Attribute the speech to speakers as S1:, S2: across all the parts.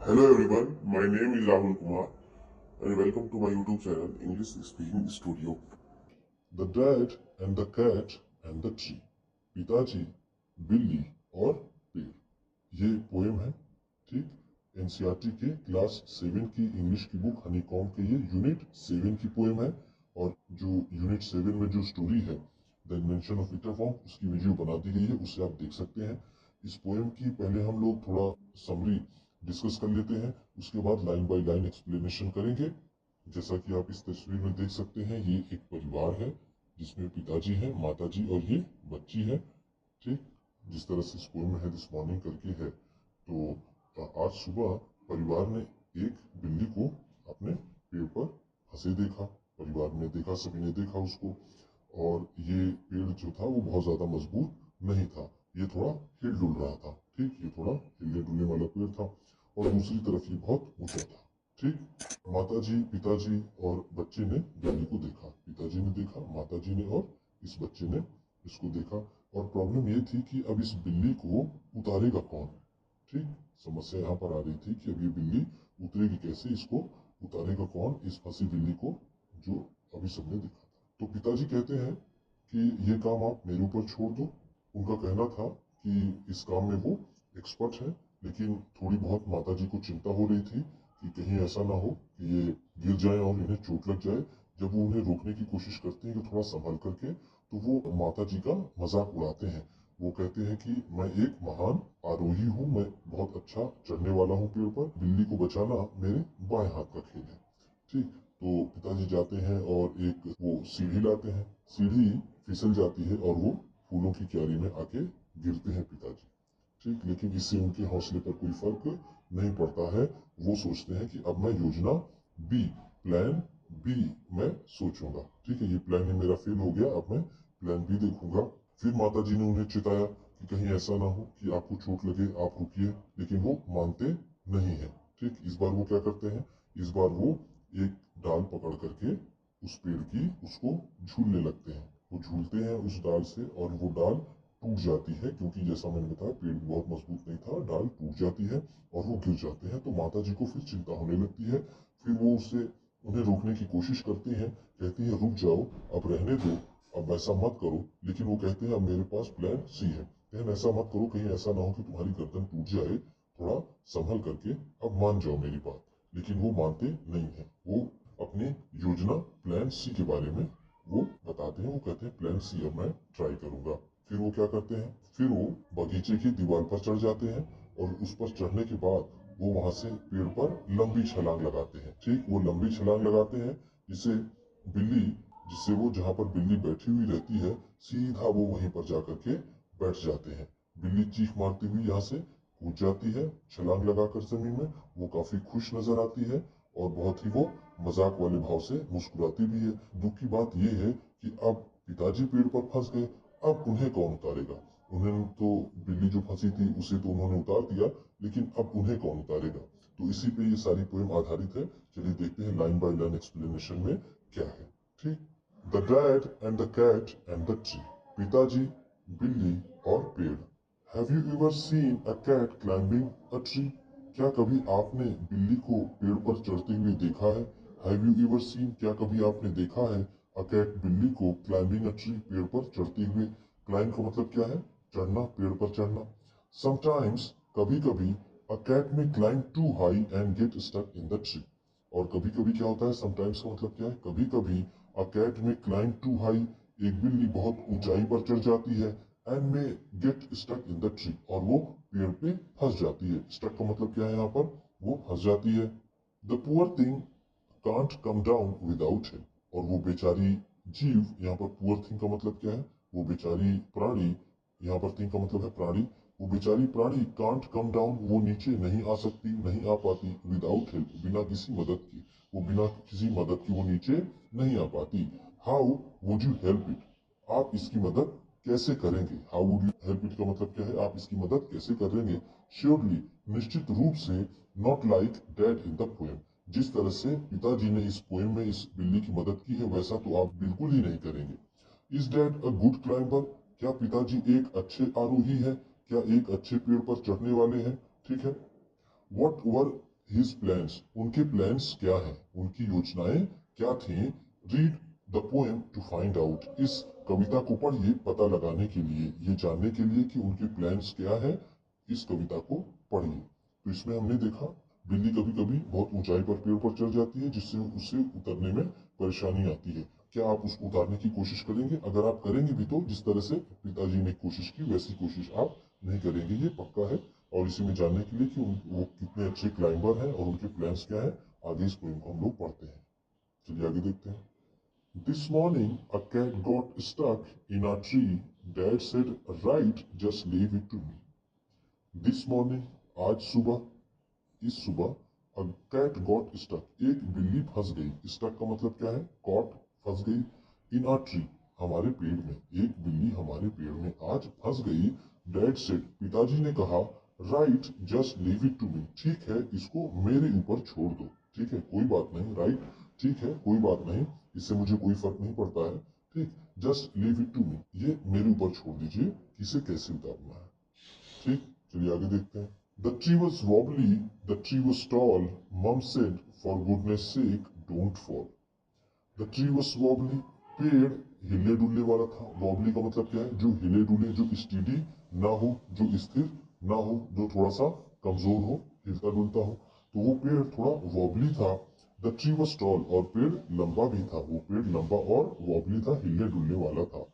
S1: Hello everyone, my name is Rahul Kumar and welcome to my YouTube channel English Speaking Studio. The Dad and the Cat and the Tree. पिताजी, बिल्ली और पेड़। ये poem है, ठीक। NCERT के class 7 की इंग्लिश की बुक हनीकॉम्ब के ये यूनिट 7 की पोएम है। और जो यूनिट 7 में जो स्टोरी है द इन्वेंशन ऑफ विक्टर, उसकी वीडियो बना दी गई है, उससे आप देख सकते हैं। इस पोएम की पहले हम लोग थोड़ा समरी डिस्कस कर लेते हैं, उसके बाद लाइन बाय लाइन एक्सप्लेनेशन करेंगे। जैसा कि आप इस तस्वीर में देख सकते हैं, ये एक परिवार है जिसमें पिताजी है, माताजी और ये बच्ची है, ठीक। जिस तरह से इस पोएम में है दिस मॉर्निंग करके है, तो आज सुबह परिवार ने एक बिल्ली को अपने पेड़ पर फंसे देखा। परिवार ने देखा, सभी ने देखा उसको, और ये पेड़ जो था वो बहुत ज्यादा मजबूत नहीं था, ये थोड़ा हिल डुल रहा था, ठीक। ये थोड़ा हिलने डुलने वाला पेड़ था और दूसरी तरफ ये बहुत ऊंचा था, ठीक। माताजी, पिताजी और बच्चे ने बिल्ली को देखा। पिताजी ने देखा, माताजी ने और इस बच्चे ने इसको देखा। और प्रॉब्लम ये थी कि अब इस बिल्ली को उतारेगा कौन, ठीक। समस्या यहाँ पर आ रही थी कि अब ये बिल्ली उतरेगी कैसे, इसको उतारेगा कौन, इस फंसी बिल्ली को, जो अभी सबने देखा था। तो पिताजी कहते हैं कि ये काम आप मेरे ऊपर छोड़ दो। उनका कहना था कि इस काम में वो एक्सपर्ट है, लेकिन थोड़ी बहुत माताजी को चिंता हो रही थी कि कहीं ऐसा ना हो कि ये गिर जाए और इन्हें चोट लग जाए। जब वो उन्हें रोकने की कोशिश करते हैं कि थोड़ा संभल करके, तो वो माताजी का मजाक उड़ाते हैं। वो कहते हैं कि मैं एक महान आरोही हूँ, मैं बहुत अच्छा चढ़ने वाला हूँ पेड़ पर, बिल्ली को बचाना मेरे बाएं हाथ का खेल है, ठीक। तो पिताजी जाते हैं और एक वो सीढ़ी लाते हैं। सीढ़ी फिसल जाती है और वो फूलों की क्यारी में आके गिरते हैं पिताजी, ठीक। लेकिन इससे उनके हौसले पर कोई फर्क नहीं पड़ता है। वो सोचते हैं कि अब मैं योजना बी, प्लान बी मैं सोचूंगा, ठीक है। ये प्लान ही मेरा फेल हो गया, अब मैं प्लान बी देखूंगा। फिर माताजी ने उन्हें चिताया कि कहीं ऐसा ना हो कि आपको चोट लगे, आप रुकिए, लेकिन वो मानते नहीं है, ठीक। इस बार वो क्या करते हैं, इस बार वो एक डाल पकड़ करके उस पेड़ की उसको झूलने लगते हैं। वो झूलते हैं उस डाल से और वो डाल टूट जाती है, क्योंकि जैसा मैंने बताया पेड़ बहुत मजबूत नहीं था, डाल टूट जाती है और वो गिर जाते हैं। तो माताजी को फिर चिंता होने लगती है। फिर वो उससे उन्हें रोकने की कोशिश करती हैं, कहती है रुक जाओ, अब रहने दो, अब ऐसा मत करो। लेकिन वो कहते हैं अब मेरे पास प्लान सी है। बहन ऐसा मत करो, कहीं ऐसा ना हो कि तुम्हारी गर्दन टूट जाए, थोड़ा संभल करके अब मान जाओ मेरी बात। लेकिन वो मानते नहीं है। वो अपनी योजना प्लान सी के बारे में वो बताते हैं। वो कहते हैं प्लान सी अब मैं ट्राई करूंगा। फिर वो क्या करते हैं, फिर वो बगीचे की दीवार पर चढ़ जाते हैं और उस पर चढ़ने के बाद वो वहां से पेड़ पर लंबी छलांग लगाते हैं, ठीक। वो लंबी छलांग लगाते हैं जिससे बिल्ली, जिससे वो जहां पर बिल्ली बैठी हुई रहती है, सीधा वो वहीं पर जाकर के बैठ जाते हैं। बिल्ली चीख मारती हुई यहाँ से कूद जाती है छलांग लगाकर जमीन में। वो काफी खुश नजर आती है और बहुत ही वो मजाक वाले भाव से मुस्कुराती भी है। दुख की बात यह है कि अब पिताजी पेड़ पर फंस गए, अब उन्हें कौन उतारेगा। उन्हें तो बिल्ली जो फंसी थी उसे तो उन्होंने उतार दिया, लेकिन अब उन्हें कौन उतारेगा। तो इसी पे ये सारी पोएम आधारित है। चलिए देखते हैं लाइन बाय लाइन एक्सप्लेनेशन में क्या है, ठीक। The dad and the cat and the tree. पिताजी, बिल्ली और पेड़। Have you ever seen a cat climbing a tree? क्या कभी आपने बिल्ली को पेड़ पर चढ़ते हुए देखा है? हैव यू एवर सीन, क्या कभी आपने देखा है, अ कैट, बिल्ली को, क्लाइंबिंग अ ट्री, पेड़ पर चढ़ते हुए। क्लाइंब का मतलब क्या है, चढ़ना, पेड़ पर चढ़ना। समटाइम्स, कभी कभी, a cat may climb too high and get stuck in the tree. और कभी कभी क्या होता है, समटाइम्स का मतलब क्या है, कभी कभी, a cat may climb too high, एक बिल्ली बहुत ऊंचाई पर चढ़ जाती है, and may get stuck in the tree, और वो पेड़ पे फंस जाती है। स्टक का मतलब क्या है, यहाँ पर वो फंस जाती है। The poor thing can't come down without him. और वो बेचारी जीव, यहाँ पर पुअर थिंग का मतलब क्या है, वो बेचारी प्राणी, यहाँ पर थिंग का मतलब है प्राणी। वो बेचारी प्राणी कांट कम डाउन, वो नीचे नहीं आ सकती, नहीं आ पाती, विदाउट हेल्प, बिना किसी मदद की। वो बिना किसी मदद की वो नीचे नहीं आ पाती। How would you help it? आप इसकी मदद कैसे करेंगे? How would you help it का मतलब क्या है, आप इसकी मदद कैसे करेंगे? श्योरली, निश्चित रूप से, not like dad in the poem, जिस तरह से पिताजी ने इस पोएम में इस बिल्ली की मदद की है, वैसा तो आप बिल्कुल ही नहीं करेंगे। Is dad a good climber? क्या पिताजी एक अच्छे आरोही है? क्या एक अच्छे पेड़ पर चढ़ने वाले हैं? ठीक है। वट वर हिज प्लान्स, उनके प्लान्स क्या हैं, उनकी योजनाएं क्या थी। Read the poem to find out, इस कविता को पढ़िए पता लगाने के लिए, ये जानने के लिए कि उनके प्लान्स क्या है, इस कविता को पढ़िए। तो इसमें हमने देखा बिल्ली कभी कभी बहुत ऊंचाई पर पेड़ पर चढ़ जाती है जिससे उसे उतरने में परेशानी आती है। क्या आप उसको उतारने की कोशिश करेंगे? अगर आप करेंगे भी तो जिस तरह से पिताजी ने कोशिश की वैसी कोशिश आप नहीं करेंगे, ये पक्का है। और इसी में जानने के लिए कि वो कितने अच्छे क्लाइंबर हैं और उनके प्लान्स क्या है, आगे इस पोएम को हम लोग पढ़ते हैं। चलिए आगे देखते हैं। This morning a cat got stuck in a tree. Dad said, "Right, just leave it to me." This morning, आज सुबह, इस सुबह, a cat got stuck, एक बिल्ली फंस गई। stuck का मतलब क्या है? caught, फंस गई। in a tree, हमारे पेड़ में, एक बिल्ली हमारे पेड़ में आज फंस गई। Dad said, पिताजी ने कहा, "Right, just leave it to me." ठीक है, इसको मेरे ऊपर छोड़ दो। ठीक है, कोई बात नहीं। राइट, ठीक है, कोई बात नहीं, इससे मुझे कोई फर्क नहीं पड़ता है। ठीक, just leave it to me, ये मेरे ऊपर छोड़ दीजिए, इसे कैसे उतारना है। ठीक, चलिए आगे देखते हैं। The tree was wobbly, the tree was tall. Mom said, "For goodness sake, don't fall." The tree was wobbly, पेड़ हिले डुलने वाला था। wobbly का मतलब क्या है? जो हिले डुले, जो स्टीडी ना हो, जो स्थिर ना हो, जो थोड़ा सा कमजोर हो, हिलता डुलता हो। तो वो पेड़ थोड़ा wobbly था। The tree was tall, और पेड़ लंबा भी था। वो पेड़ लंबा और wobbly था, हिले डुलने वाला था।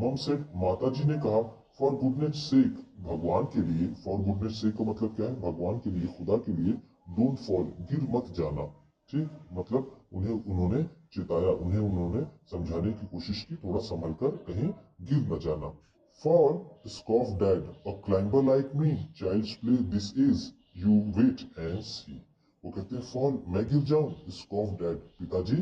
S1: Mom said, माताजी ने कहा, "For goodness sake," भगवान के लिए। For goodness sake का मतलब क्या है? भगवान के लिए, खुदा के लिए। Don't fall, गिर मत जाना। ठीक, मतलब उन्होंने चिताया, उन्होंने समझाने की कोशिश की, थोड़ा संभल कर, कहीं गिर न जाना। Fall, scoffed Dad, "A climber like me, child's play this is. You wait and see." वो कहते हैं फॉल, मैं गिर जाऊं। scoffed Dad, पिताजी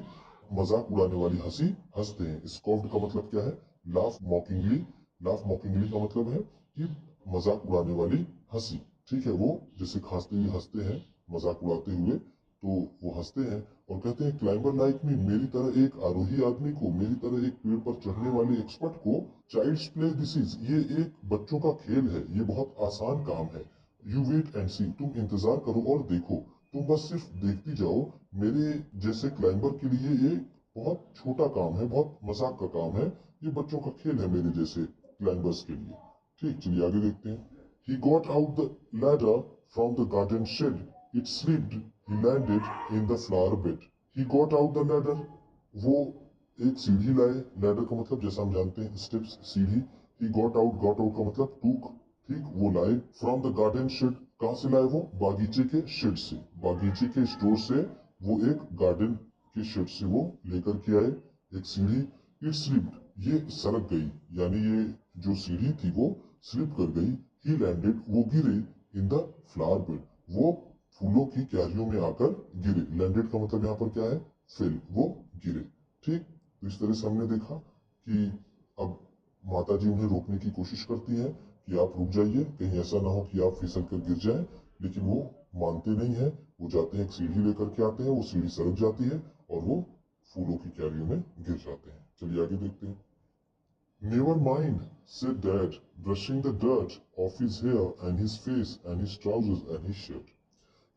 S1: मजाक उड़ाने वाली हंसी हंसते हैं। scoffed का मतलब क्या है? laugh mockingly, laugh mockingly का मतलब है कि मजाक उड़ाने वाली हंसी। ठीक है, वो जैसे खांसते हुए हंसते हैं, मजाक उड़ाते हुए, तो वो हंसते हैं और कहते हैं, "क्लाइंबर लाइक मी, मेरी तरह एक आरोही आदमी को, मेरी तरह एक पेड़ पर चढ़ने वाले एक्सपर्ट को, चाइल्ड्स प्ले दिस इज, ये एक बच्चों का खेल है, ये बहुत आसान काम है। यू वेट एंड सी, तुम इंतजार करो और देखो, तुम बस सिर्फ देखती जाओ। मेरे जैसे क्लाइंबर के लिए ये बहुत छोटा काम है, बहुत मजाक का काम है, ये बच्चों का खेल है मेरे जैसे क्लाइंबर्स के लिए।" ठीक, चलिए आगे देखते हैं। He got out the ladder from the garden shed. It slipped. He landed in the flower bed. He got out the ladder. वो एक सीढ़ी लाए। लैडर का मतलब जैसा हम जानते हैं स्टेप्स, सीढ़ी। He got out का मतलब टूक। ठीक, वो लाए। From the garden shed, कहाँ से लाए वो? बागीचे के शेड से, बागीचे के स्टोर से वो एक गार्डन के शेड से वो लेकर के आए एक सीढ़ी। It slipped, ये सरक गई, यानी ये जो सीढ़ी थी वो स्लिप कर गई। He landed, वो गिरे। In the flower bed, वो फूलों की क्यारियों में आकर गिरे। लैंडेड का मतलब यहाँ पर क्या है? फेल, वो गिरे। ठीक, तो इस तरह से हमने देखा कि अब माताजी उन्हें रोकने की कोशिश करती है कि आप रुक जाइए, कहीं ऐसा ना हो कि आप फिसल कर गिर जाएं, लेकिन वो मानते नहीं है। वो जाते हैं, एक सीढ़ी लेकर के आते हैं, वो सीढ़ी सरक जाती है और वो फूलों की क्यारियों में गिर जाते हैं। चलिए आगे देखते हैं। "Never mind," said Dad, brushing the dirt off his hair and his face and his trousers and his shirt.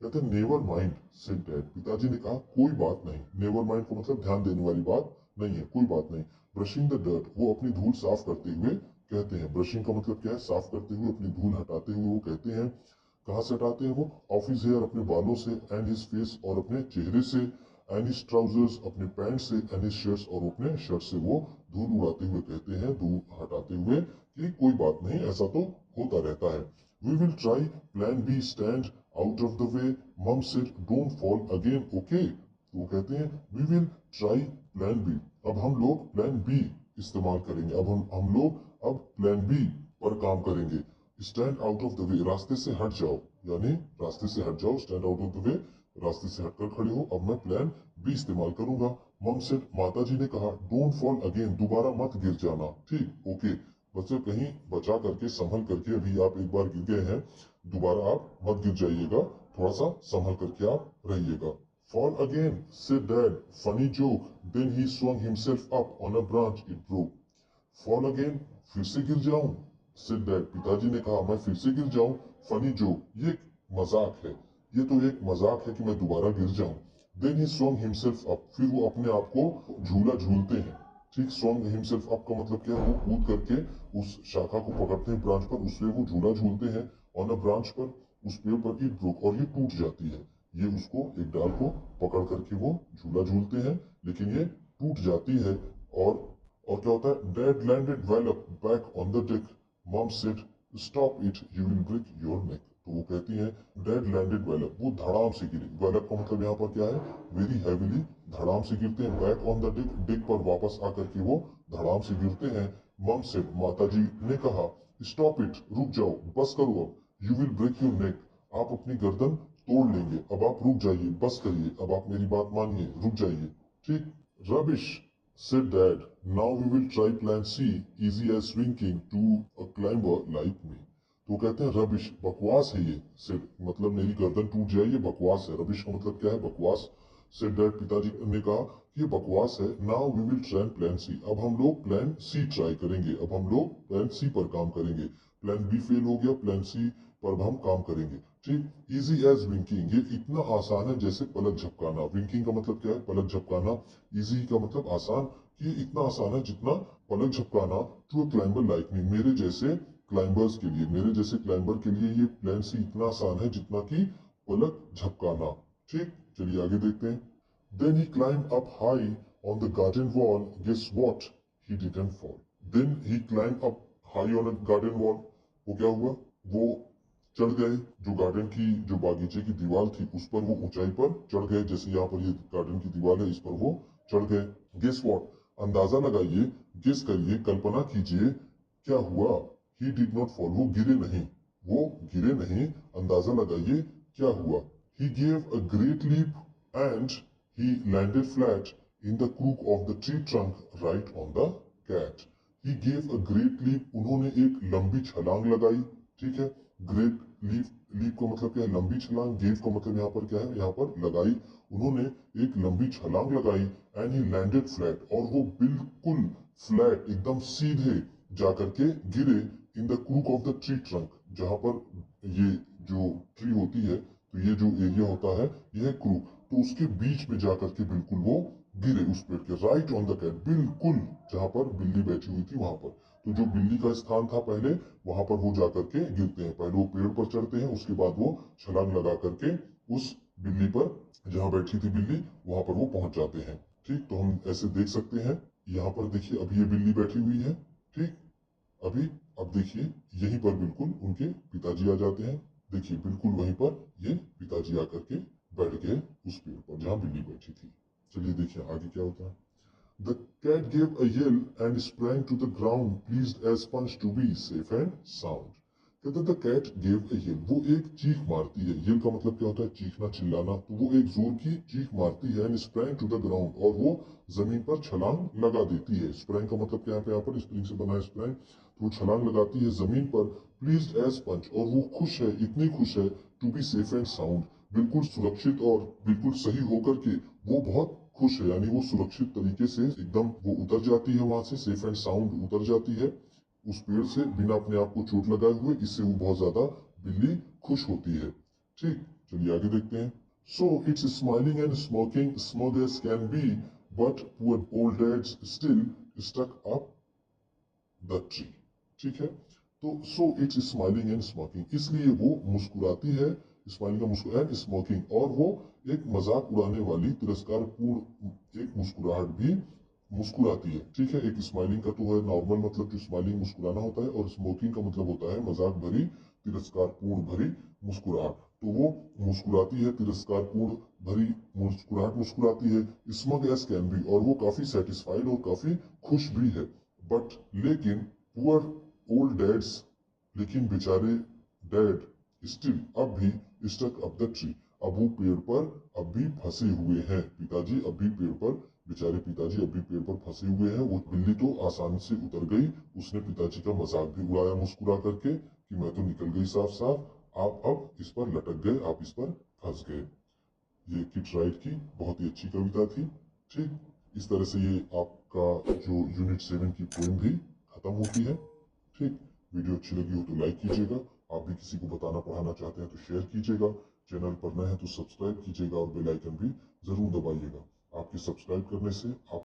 S1: कहते हैं नेवर माइंड सेड डैड, पिताजी ने कहा कोई बात नहीं। नेवर माइंड का मतलब ध्यान देने वाली बात नहीं है, कोई बात नहीं। ब्रशिंग द डर्ट, वो अपनी धूल साफ करते हुए कहते हैं। ब्रशिंग का मतलब क्या है? साफ करते हुए, अपनी धूल हटाते हुए वो कहते हैं। कहाँ से हटाते हैं वो? ऑफ हिज हेयर, अपने बालों से, एंड हिज फेस, और अपने चेहरे से, एंड हिज ट्राउजर्स, अपने पैंट से, एंड हिज शर्ट्स, और अपने शर्ट से वो धूल उड़ाते हुए कहते हैं, धूल हटाते हुए, कि कोई बात नहीं, ऐसा तो होता रहता है। "We will try plan B, stand out of the way." Mom said, "Don't fall again, okay?" तो वो कहते हैं, "We will try plan B." अब हम लोग प्लान बी इस्तेमाल करेंगे। अब हम लोग अब प्लान बी पर काम करेंगे। Stand out of the way, रास्ते से हट जाओ, यानी रास्ते से हट जाओ। Stand out of the way, रास्ते से हटकर खड़े हो। अब मैं प्लान बी इस्तेमाल करूंगा। मम सेड, माताजी ने कहा, "डोंट फॉल अगेन, दोबारा मत गिर जाना।" ठीक, ओके बच्चे, कहीं बचा करके, संभल करके, अभी आप एक बार गिर गए हैं, दोबारा आप मत गिर जाइएगा, थोड़ा सा संभल करके आप रहिएगा। "Fall again," said Dad. "Funny joke." Then he swung himself up on a branch. It broke. "Fall again," फिर से गिर जाऊं, said Dad. पिताजी ने कहा, मैं फिर से गिर जाऊं। "Funny joke," ये एक मजाक है। ये तो एक मजाक है कि मैं दोबारा गिर जाऊं। Then he swung himself up, फिर वो अपने आप को झूला झूलते हैं। ठीक, swung himself up का मतलब क्या है, वो कूद करके उस शाखा को पकड़ते हैं ब्रांच पर, उससे वो झूला झूलते हैं ऑन अ ब्रांच पर, उस पेड़ पर। इट ब्रोक, और ये टूट जाती है। ये उसको एक डाल को पकड़ करके वो झूला झूलते हैं, लेकिन ये टूट जाती है। और क्या होता है, dad landed well up back on the deck, mom said stop it you will break your neck. तो वो कहती है डैड लैंडेड वेल अप, वो धड़ाम से गिरे। वेल अप का मतलब यहाँ पर क्या है, वेरी हैवीली, धड़ाम से गिरते हैं। Back on the deck, deck पर वापस आकर के वो धड़ाम से गिरते हैं। मॉम सेड, माताजी ने कहा, स्टॉप इट, रुक जाओ, बस करो अब, you will break your neck, आप अपनी गर्दन तोड़ लेंगे, अब आप रुक जाइए, बस करिए, अब आप मेरी बात मानिए, रुक जाइए। ठीक, rubbish said dad, now we will try plan C, easy as swinging to a climber like me। तो कहते हैं रबिश, बकवास है ये। said मतलब मेरी गर्दन टूट जाए, ये बकवास है। रबिश का मतलब क्या है, बकवास। said dad, पिताजी ने कहा कि ये बकवास है। now we will try plan C, अब हम लोग प्लान C ट्राई करेंगे, अब हम लोग प्लान C पर काम करेंगे। प्लान B फेल हो गया, प्लान C पर हम काम करेंगे। ठीक, इजी एज विंकिंग, ये इतना आसान है जैसे पलक झपकाना। विंकिंग का मतलब क्या है, पलक झपकाना। इजी का मतलब आसान, कि इतना आसान है जितना पलक झपकाना। टू क्लाइंबर लाइक मी, मेरे जैसे क्लाइंबर्स के लिए, मेरे जैसे क्लाइंबर के लिए ये प्लान सी इतना आसान है जितना कि पलक झपकाना। ठीक, चलिए आगे देखते हैं। Then he climb up high on the garden wall, guess what, he didn't fall. Then he climb up high on a garden wall, वो क्या हुआ, वो चढ़ गए, जो गार्डन की, जो बागीचे की दीवार थी उस पर वो ऊंचाई पर चढ़ गए। जैसे यहाँ पर ये गार्डन की दीवार है, इस पर वो चढ़ गए। गेस व्हाट, अंदाजा लगाइए, गेस करिए, कल्पना कीजिए, क्या हुआ। ही डिड नॉट फॉल, वो गिरे नहीं, वो गिरे नहीं, अंदाजा लगाइए क्या हुआ। He gave a great leap and he landed flat in the crook of the tree trunk right on the cat. He gave a great leap, उन्होंने एक लंबी छलांग लगाई। ठीक है, ग्रेट लीप, लीप का मतलब क्या है, लंबी छलांग। गेव का मतलब यहाँ पर क्या है, यहाँ पर लगाई, उन्होंने एक लंबी छलांग लगाई। एंड ही लैंडेड फ्लैट, और वो बिल्कुल फ्लैट, एकदम सीधे जाकर के गिरे इन the crook of the tree trunk, जहां पर ये जो ट्री होती है, तो ये जो एरिया होता है ये है क्रूक, तो उसके बीच में जाकर के बिल्कुल वो गिरे उस पेड़ के। राइट ऑन द कैट, बिल्कुल जहां पर बिल्ली बैठी हुई थी वहां पर। तो जो बिल्ली का स्थान था पहले, वहां पर वो जाकर के गिरते हैं। पहले वो पेड़ पर चढ़ते हैं, उसके बाद वो छलांग लगा करके उस बिल्ली पर, जहां बैठी थी बिल्ली, वहां पर वो पहुंच जाते हैं। ठीक, तो हम ऐसे देख सकते हैं। यहाँ पर देखिए, अभी ये बिल्ली बैठी हुई है। ठीक, अभी, अब देखिए यहीं पर बिल्कुल उनके पिताजी आ जाते हैं। देखिए बिल्कुल वहीं पर ये पिताजी आकर के बैठ गए उस पेड़ पर जहां बिल्ली बैठी थी। चलिए देखिए आगे क्या होता है। The cat gave a yell and sprang to the ground, pleased as punch to be safe and sound। कहते the cat gave a yell, वो एक चीख मारती है। yell का मतलब क्या होता है, चीखना, चिल्लाना। तो वो एक जोर की चीख मारती है, and sprang to the ground, और वो जमीन पर छलांग लगा देती है। sprang का मतलब क्या है, यहाँ पर स्प्रिंग से बना है sprang, तो वो छलांग लगाती है जमीन पर। pleased as punch, और वो खुश है, इतनी खुश है, to be safe and sound, बिल्कुल सुरक्षित और बिल्कुल सही होकर के वो बहुत खुश है। यानी वो सुरक्षित तरीके से एकदम वो उतर जाती है वहां से, सेफ एंड साउंड उतर जाती है उस पेड़ से, बिना अपने आप को चोट लगाए हुए। इससे वो बहुत ज्यादा, बिल्ली खुश होती है। ठीक, चलिए आगे देखते हैं। So it's smiling and smoking, smug as can be, but poor old dad still stuck up the tree. ठीक है, तो so it's smiling and smoking, इसलिए वो मुस्कुराती है। स्माइलिंग का मुस्कुरा एंड स्मोकिंग, और वो एक मजाक उड़ाने वाली, तिरस्कार पूर्ण एक मुस्कुराहट भी मुस्कुराती है। ठीक है, एक स्माइलिंग का तो है नॉर्मल मतलब, जो स्माइलिंग मुस्कुराना होता है, और स्मोकिंग का मतलब होता है मजाक भरी, तिरस्कार पूर्ण भरी मुस्कुराहट। तो वो मुस्कुराती है, तिरस्कार पूर्ण भरी मुस्कुराहट मुस्कुराती है। स्मग एज कैन बी, और वो काफी सेटिस्फाइड और काफी खुश भी है। बट लेकिन, पुअर ओल्ड डैड्स, लेकिन बेचारे डैड, स्टिल अब भी, स्टक अप द ट्री, अब वो पेड़ पर अब भी फंसे हुए हैं। पिताजी अब भी पेड़ पर, बेचारे पिताजी अब भी पेड़ पर फंसे हुए हैं। वो बिल्ली तो आसानी से उतर गई, उसने पिताजी का मजाक भी उड़ाया मुस्कुरा करके कि मैं तो निकल गई साफ साफ, आप अब इस पर लटक गए, आप इस पर फंस गए। ये किट राइट की बहुत ही अच्छी कविता थी। ठीक, इस तरह से ये आपका जो यूनिट 7 की पोएम भी खत्म होती है। ठीक, वीडियो अच्छी लगी हो तो लाइक कीजिएगा, आप भी किसी को बताना पढ़ाना चाहते हैं तो शेयर कीजिएगा। चैनल पर नए हैं तो सब्सक्राइब कीजिएगा और बेल आइकन भी जरूर दबाइएगा। आपके सब्सक्राइब करने से आप